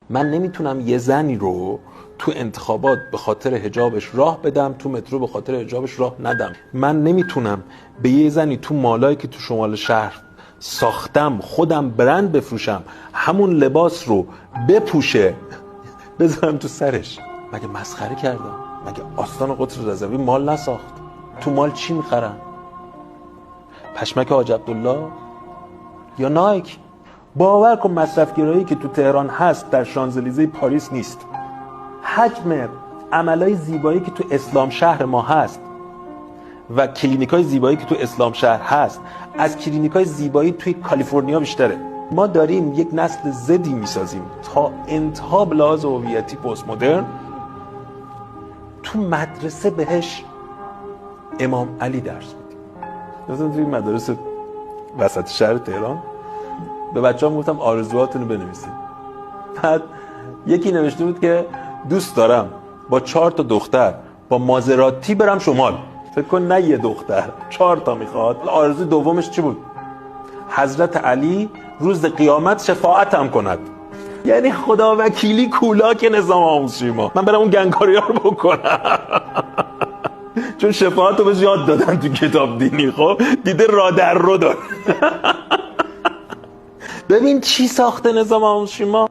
من نمیتونم یه زنی رو تو انتخابات به خاطر حجابش راه بدم، تو مترو به خاطر حجابش راه ندم. من نمیتونم به یه زنی تو مالایی که تو شمال شهر ساختم خودم برند بفروشم، همون لباس رو بپوشه بذارم تو سرش. مگه مسخره کردم؟ مگه آستان قدس رضوی مال نساخت؟ تو مال چی میخرن؟ پشمک حاج عبدالله یا نایک؟ باور کن مصرفگرایی که تو تهران هست در شانزلیزه پاریس نیست. حجم عملای زیبایی که تو اسلام شهر ما هست و کلینیکای زیبایی که تو اسلام شهر هست از کلینیکای زیبایی توی کالیفرنیا بیشتره. ما داریم یک نسل زدی میسازیم تا انتها به لحاظ هویتی پست مدرن. تو مدرسه بهش امام علی درس میدیم. مثلا توی مدارس وسط شهر تهران به بچه‌ها گفتم آرزوهاتونو بنویسید. بعد یکی نوشته بود که دوست دارم با 4 تا دختر با مازراتی برم شمال. فکر کن نه یه دختر، 4 تا میخواد. آرزوی دومش چی بود؟ حضرت علی روز قیامت شفاعتم کند. یعنی خدا وکیلی کولاک نظام آموزشی ما. من برم اون گنگاریا رو بکنم چون شفاعت رو بهش یاد دادن تو کتاب دینی. خب دیده را در رو داد. ببین چی ساخته نظام آموزشی ما.